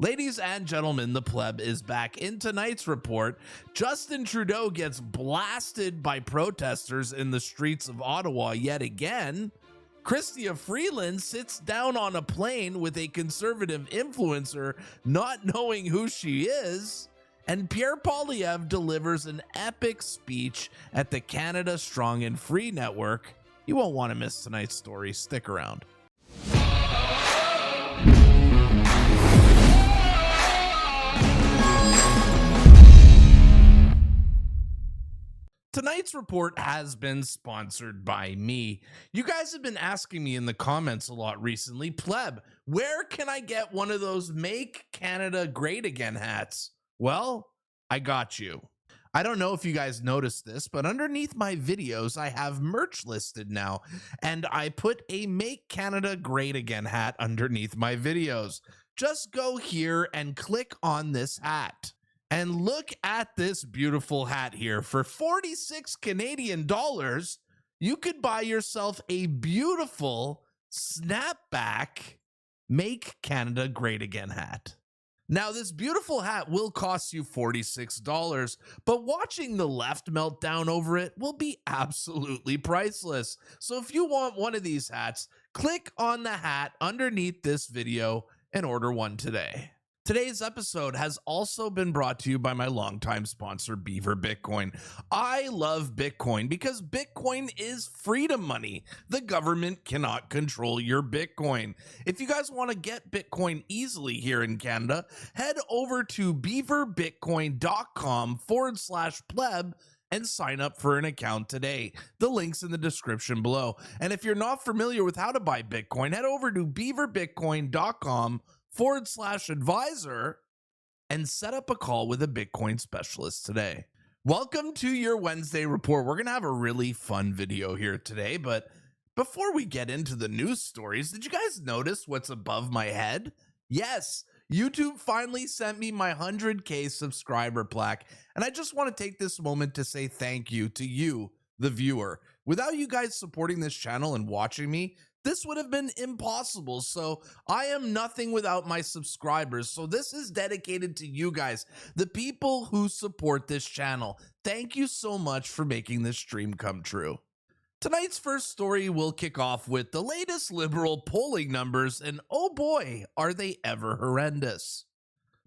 Ladies and gentlemen, the Pleb is back. In tonight's report, Justin Trudeau gets blasted by protesters in the streets of Ottawa yet again. Chrystia Freeland sits down on a plane with a conservative influencer, not knowing who she is. And Pierre Poilievre delivers an epic speech at the Canada Strong and Free Network. You won't want to miss tonight's story. Stick around. Tonight's report has been sponsored by me. You guys have been asking me in the comments a lot recently, Pleb, where can I get one of those Make Canada Great Again hats? Well, I got you. I don't know if you guys noticed this, but underneath my videos, I have merch listed now, and I put a Make Canada Great Again hat underneath my videos. Just go here and click on this hat. And look at this beautiful hat here. For 46 Canadian dollars, you could buy yourself a beautiful snapback Make Canada Great Again hat. Now, this beautiful hat will cost you $46, but watching the left melt down over it will be absolutely priceless. So if you want one of these hats, click on the hat underneath this video and order one today. Today's episode has also been brought to you by my longtime sponsor, Beaver Bitcoin. I love Bitcoin because Bitcoin is freedom money. The government cannot control your Bitcoin. If you guys want to get Bitcoin easily here in Canada, head over to beaverbitcoin.com/pleb and sign up for an account today. The link's in the description below. And if you're not familiar with how to buy Bitcoin, head over to beaverbitcoin.com/advisor and set up a call with a Bitcoin specialist today. Welcome to your Wednesday report. We're going to have a really fun video here today, but before we get into the news stories, did you guys notice what's above my head? Yes, YouTube finally sent me my 100K subscriber plaque, and I just want to take this moment to say thank you to you, the viewer. Without you guys supporting this channel and watching me, this would have been impossible. So I am nothing without my subscribers. So this is dedicated to you guys, the people who support this channel. Thank you so much for making this dream come true. Tonight's first story will kick off with the latest Liberal polling numbers, and oh boy, are they ever horrendous.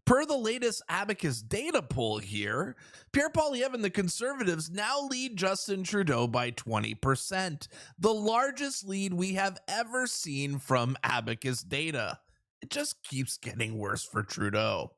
Per the latest Abacus data poll here, Pierre Poilievre and the Conservatives now lead Justin Trudeau by 20%, the largest lead we have ever seen from Abacus data. It just keeps getting worse for Trudeau.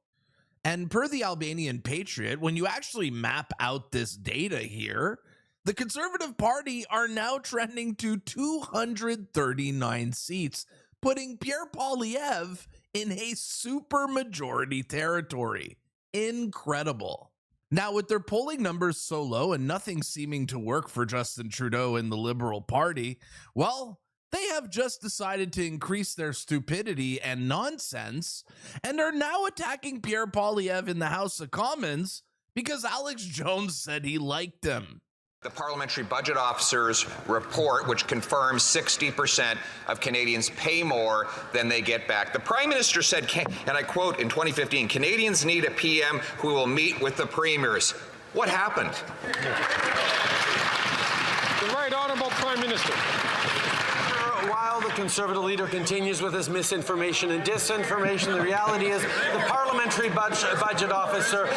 And per the Albanian Patriot, when you actually map out this data here, the Conservative Party are now trending to 239 seats, putting Pierre Poilievre in a super majority territory. Incredible. Now, with their polling numbers so low and nothing seeming to work for Justin Trudeau and the Liberal Party, well, they have just decided to increase their stupidity and nonsense and are now attacking Pierre Poilievre in the House of Commons because Alex Jones said he liked him. The Parliamentary Budget Officer's report, which confirms 60% of Canadians pay more than they get back. The Prime Minister said, and I quote, in 2015, Canadians need a PM who will meet with the premiers. What happened? The Right Honourable Prime Minister. While the Conservative leader continues with his misinformation and disinformation, the reality is the Parliamentary Budget Officer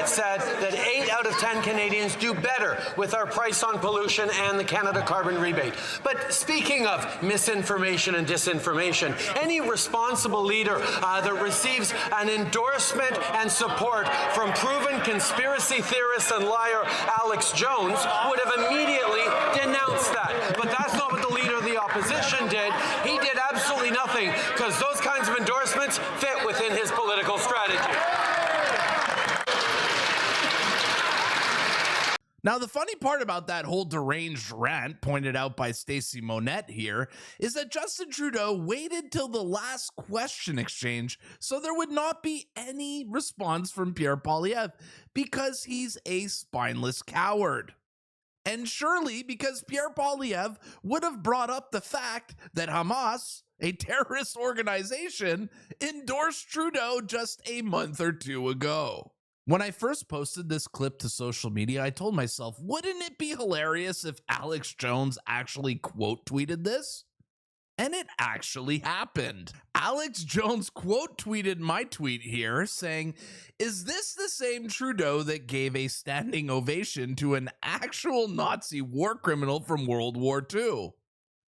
said that 8 out of 10 Canadians do better with our price on pollution and the Canada carbon rebate. But speaking of misinformation and disinformation, any responsible leader that receives an endorsement and support from proven conspiracy theorist and liar Alex Jones would have immediately denounced that. But that's not what the leader of the opposition did. He did absolutely nothing because those kinds of endorsements fit within his political strategy. Now, the funny part about that whole deranged rant pointed out by Stacey Monette here is that Justin Trudeau waited till the last question exchange so there would not be any response from Pierre Poilievre because he's a spineless coward. And surely because Pierre Poilievre would have brought up the fact that Hamas, a terrorist organization, endorsed Trudeau just a month or two ago. When I first posted this clip to social media, I told myself, wouldn't it be hilarious if Alex Jones actually quote tweeted this? And it actually happened. Alex Jones quote tweeted my tweet here saying, "Is this the same Trudeau that gave a standing ovation to an actual Nazi war criminal from World War II?"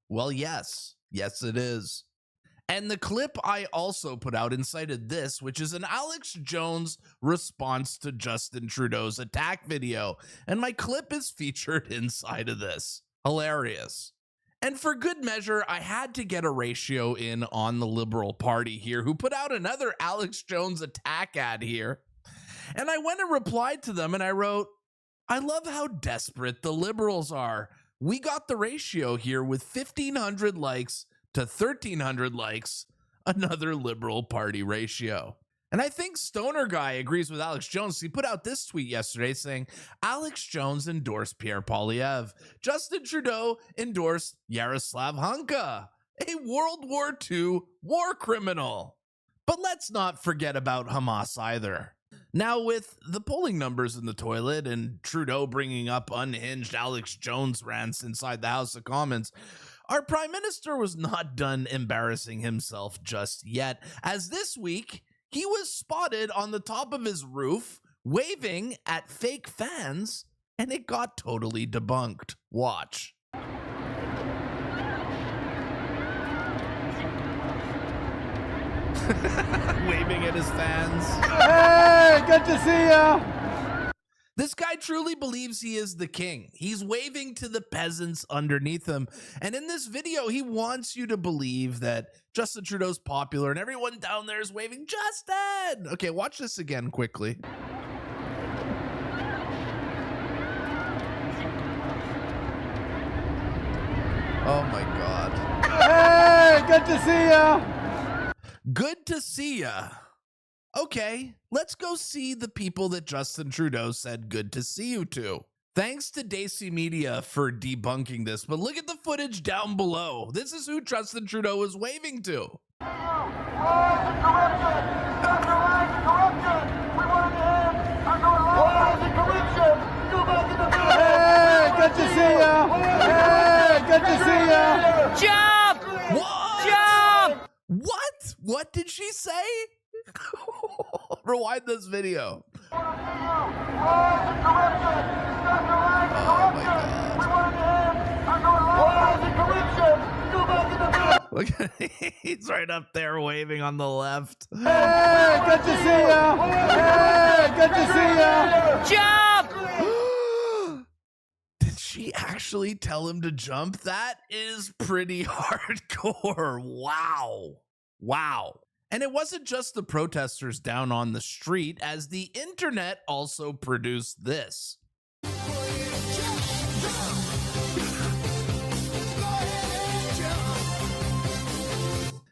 Well, yes. Yes, it is. And the clip I also put out incited this, which is an Alex Jones response to Justin Trudeau's attack video. And my clip is featured inside of this. Hilarious. And for good measure, I had to get a ratio in on the Liberal Party here, who put out another Alex Jones attack ad here. And I went and replied to them and I wrote, "I love how desperate the Liberals are. We got the ratio here with 1,500 likes to 1,300 likes, another Liberal Party ratio." And I think Stoner Guy agrees with Alex Jones. He put out this tweet yesterday saying, "Alex Jones endorsed Pierre Poilievre. Justin Trudeau endorsed Yaroslav Hunka, a World War II war criminal." But let's not forget about Hamas either. Now, with the polling numbers in the toilet and Trudeau bringing up unhinged Alex Jones rants inside the House of Commons, our Prime Minister was not done embarrassing himself just yet, as this week, he was spotted on the top of his roof waving at fake fans, and it got totally debunked. Watch. Waving at his fans. Hey, good to see ya. This guy truly believes he is the king. He's waving to the peasants underneath him. And in this video, he wants you to believe that Justin Trudeau's popular and everyone down there is waving, "Justin!" Okay, watch this again quickly. Oh my God. Hey, good to see ya. Good to see ya. Okay, let's go see the people that Justin Trudeau said good to see you to. Thanks to Daisy Media for debunking this, but look at the footage down below. This is who Justin Trudeau is waving to. Hey, good to see ya. Hey, good to see ya. Jump! What? Jump! What? What did she say? Rewind this video. Oh my God. Look at he's right up there waving on the left. Hey, good to see ya. Hey, good to see ya. Jump! Did she actually tell him to jump? That is pretty hardcore. Wow. Wow. And it wasn't just the protesters down on the street, as the internet also produced this.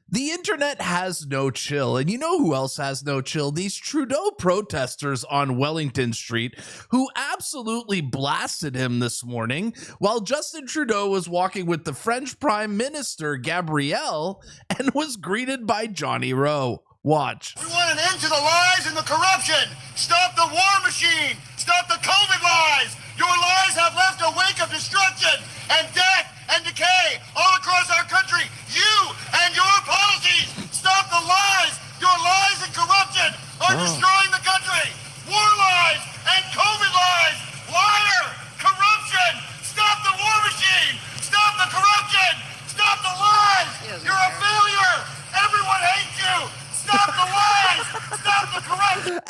The internet has no chill, and you know who else has no chill? These Trudeau protesters on Wellington Street, who absolutely blasted him this morning while Justin Trudeau was walking with the French Prime Minister Gabrielle and was greeted by Johnny Rowe. Watch. We want an end to the lies and the corruption. Stop the war machine. Stop the COVID lies. Your lies have left a wake of destruction and death and decay all across our country. You and your policies. Stop the lies. Your lies and corruption are destroying the country. War lies and COVID lies. Liar. Corruption. Stop the war machine. Stop the corruption. Stop the lies. You're a failure. Everyone hates you. Stop the lies. Stop the corruption.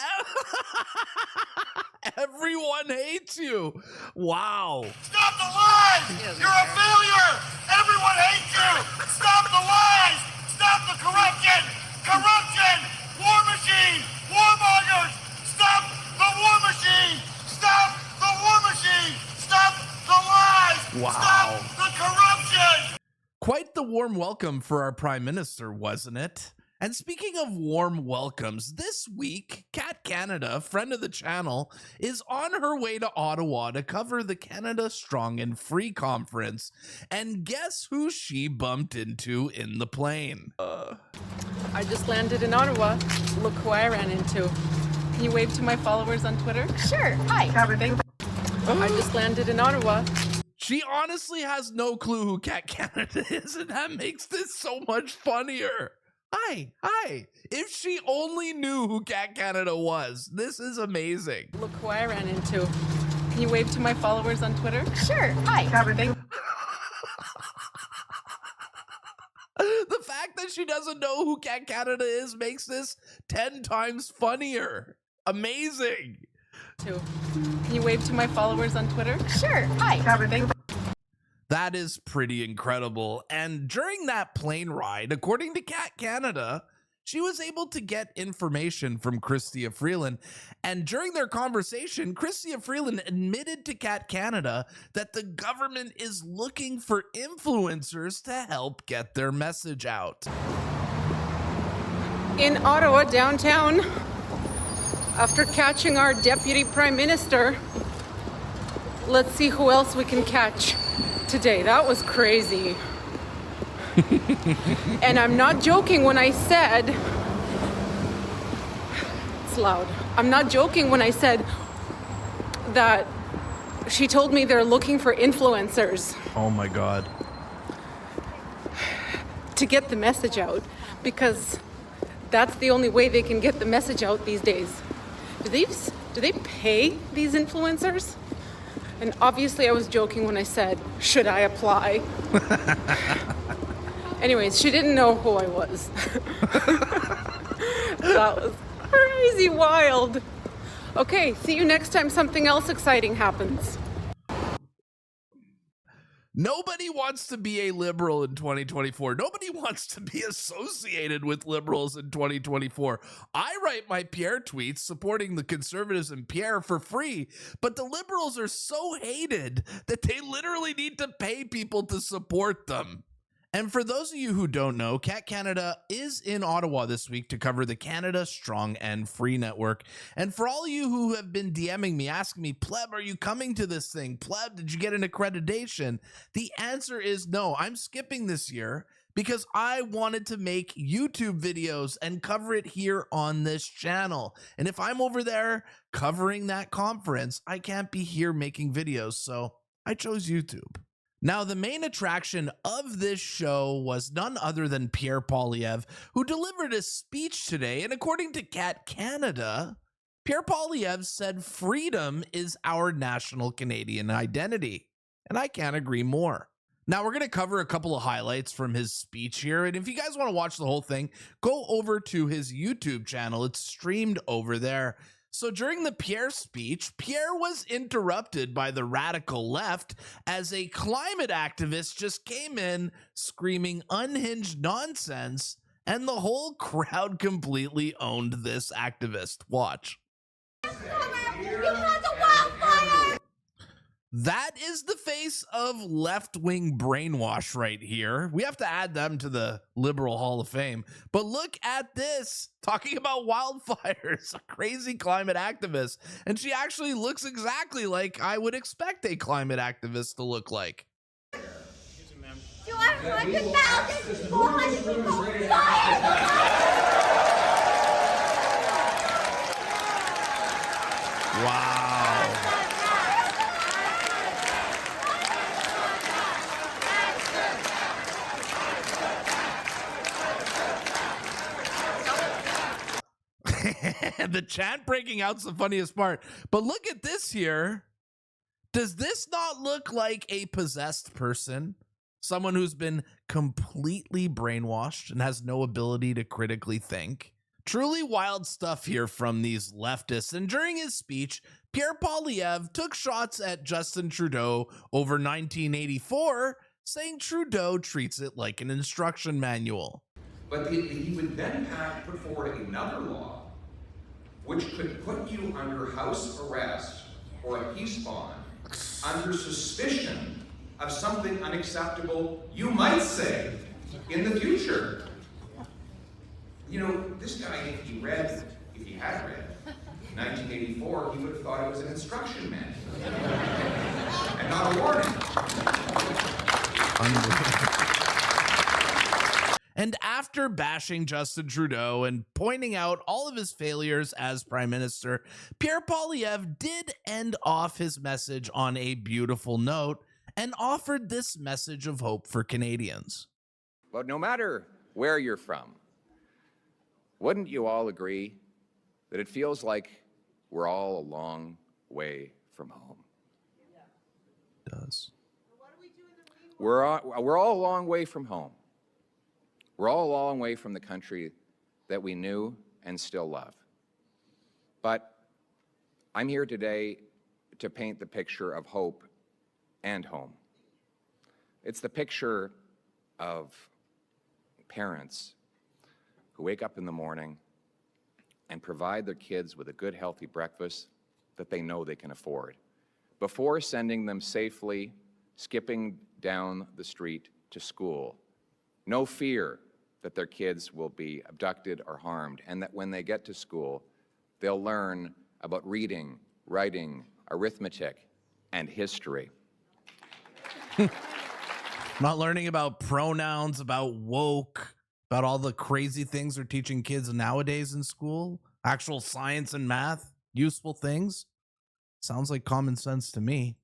Everyone hates you. Wow. Stop the lies. You're a failure. Everyone hates you. Stop the lies. Stop the corruption. Corruption. War machine. Warmongers. Stop the war machine. Stop the war machine. Stop the lies. Wow. Stop the corruption. Quite the warm welcome for our Prime Minister, wasn't it? And speaking of warm welcomes, this week, Cat Canada, friend of the channel, is on her way to Ottawa to cover the Canada Strong and Free conference. And guess who she bumped into in the plane? I just landed in Ottawa. Look who I ran into. Can you wave to my followers on Twitter? Sure. Hi. I just landed in Ottawa. She honestly has no clue who Cat Canada is, and that makes this so much funnier. Hi. If she only knew who Cat Canada was, this is amazing. Look who I ran into. Can you wave to my followers on Twitter? Sure. Hi. The fact that she doesn't know who Cat Canada is makes this 10 times funnier. Amazing. Can you wave to my followers on Twitter? Sure. Hi. That is pretty incredible. And during that plane ride, according to Cat Canada, she was able to get information from Chrystia Freeland. And during their conversation, Chrystia Freeland admitted to Cat Canada that the government is looking for influencers to help get their message out. In Ottawa, downtown, after catching our Deputy Prime Minister, let's see who else we can catch today. That was crazy. And I'm not joking when I said, it's loud. I'm not joking when I said that she told me they're looking for influencers. Oh my God. To get the message out, because that's the only way they can get the message out these days. Do they pay these influencers? And obviously I was joking when I said, should I apply? Anyways, she didn't know who I was. That was crazy wild. Okay, see you next time something else exciting happens. Nobody wants to be a liberal in 2024. Nobody wants to be associated with liberals in 2024. I write my Pierre tweets supporting the conservatives and Pierre for free, but the liberals are so hated that they literally need to pay people to support them. And for those of you who don't know, Cat Canada is in Ottawa this week to cover the Canada Strong and Free Network. And for all of you who have been DMing me, asking me, Pleb, are you coming to this thing? Pleb, did you get an accreditation? The answer is no. I'm skipping this year because I wanted to make YouTube videos and cover it here on this channel. And if I'm over there covering that conference, I can't be here making videos. So I chose YouTube. Now, the main attraction of this show was none other than Pierre Poilievre, who delivered a speech today. And according to Cat Canada, Pierre Poilievre said freedom is our national Canadian identity. And I can't agree more. Now, we're going to cover a couple of highlights from his speech here. And if you guys want to watch the whole thing, go over to his YouTube channel. It's streamed over there. So during the Pierre speech, Pierre was interrupted by the radical left as a climate activist just came in screaming unhinged nonsense, and the whole crowd completely owned this activist. Watch. That is the face of left-wing brainwash right here. We have to add them to the Liberal Hall of Fame. But look at this, talking about wildfires, a crazy climate activist. And she actually looks exactly like I would expect a climate activist to look like. 200,000, 400 people fired! Wow. The chant breaking out's the funniest part. But look at this here. Does this not look like a possessed person? Someone who's been completely brainwashed and has no ability to critically think? Truly wild stuff here from these leftists. And during his speech, Pierre Poilievre took shots at Justin Trudeau over 1984, saying Trudeau treats it like an instruction manual. But he would then put forward another law which could put you under house arrest or a peace bond under suspicion of something unacceptable you might say in the future. You know, this guy, if he had read 1984, he would have thought it was an instruction manual and not a warning. And after bashing Justin Trudeau and pointing out all of his failures as Prime Minister, Pierre Poilievre did end off his message on a beautiful note and offered this message of hope for Canadians. But no matter where you're from, wouldn't you all agree that it feels like we're all a long way from home? It does. We're all a long way from home. We're all a long way from the country that we knew and still love. But I'm here today to paint the picture of hope and home. It's the picture of parents who wake up in the morning and provide their kids with a good, healthy breakfast that they know they can afford before sending them safely skipping down the street to school. No fear that their kids will be abducted or harmed, and that when they get to school, they'll learn about reading, writing, arithmetic, and history. Not learning about pronouns, about woke, about all the crazy things they're teaching kids nowadays in school, actual science and math, useful things. Sounds like common sense to me.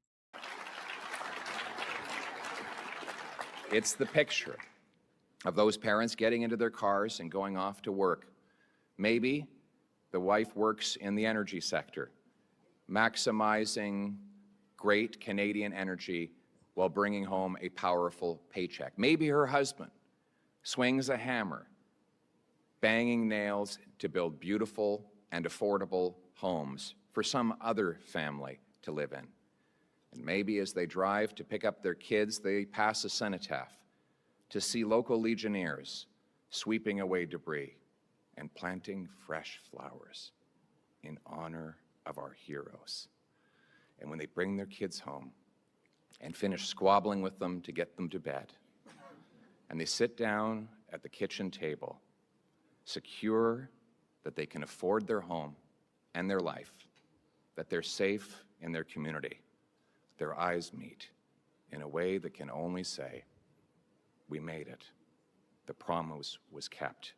It's the picture of those parents getting into their cars and going off to work. Maybe the wife works in the energy sector, maximizing great Canadian energy while bringing home a powerful paycheck. Maybe her husband swings a hammer, banging nails to build beautiful and affordable homes for some other family to live in. And maybe as they drive to pick up their kids, they pass a cenotaph to see local Legionnaires sweeping away debris and planting fresh flowers in honor of our heroes. And when they bring their kids home and finish squabbling with them to get them to bed, and they sit down at the kitchen table, secure that they can afford their home and their life, that they're safe in their community, their eyes meet in a way that can only say, we made it. The promise was kept.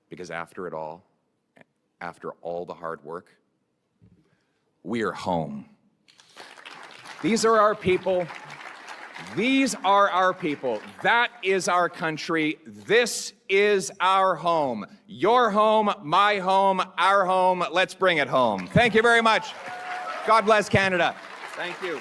Because after it all, after all the hard work, we're home. These are our people. These are our people. That is our country. This is our home. Your home, my home, our home. Let's bring it home. Thank you very much. God bless Canada. Thank you.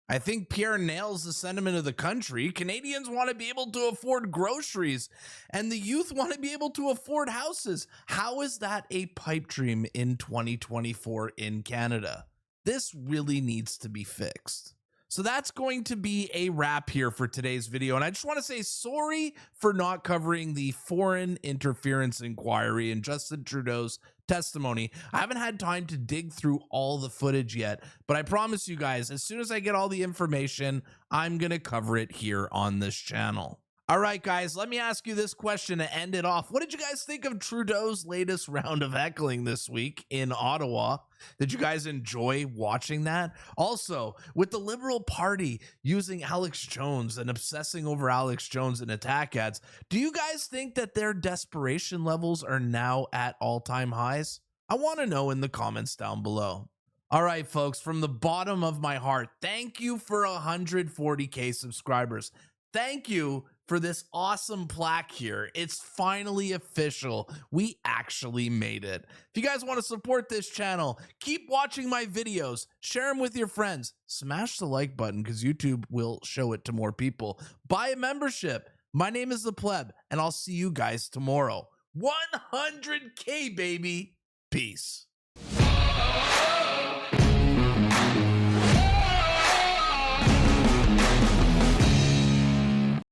I think Pierre nails the sentiment of the country. Canadians want to be able to afford groceries, and the youth want to be able to afford houses. How is that a pipe dream in 2024 in Canada? This really needs to be fixed. So that's going to be a wrap here for today's video. And I just want to say sorry for not covering the foreign interference inquiry and Justin Trudeau's testimony. I haven't had time to dig through all the footage yet, but I promise you guys, as soon as I get all the information, I'm going to cover it here on this channel. All right, guys, let me ask you this question to end it off. What did you guys think of Trudeau's latest round of heckling this week in Ottawa? Did you guys enjoy watching that? Also, with the Liberal Party using Alex Jones and obsessing over Alex Jones in attack ads, do you guys think that their desperation levels are now at all-time highs? I want to know in the comments down below. All right, folks, from the bottom of my heart, thank you for 140K subscribers. Thank you for this awesome plaque here. It's finally official. We actually made it. If you guys want to support this channel, keep watching my videos, share them with your friends, smash the like button because YouTube will show it to more people. Buy a membership. My name is the Pleb, and I'll see you guys tomorrow. 100K, baby. Peace.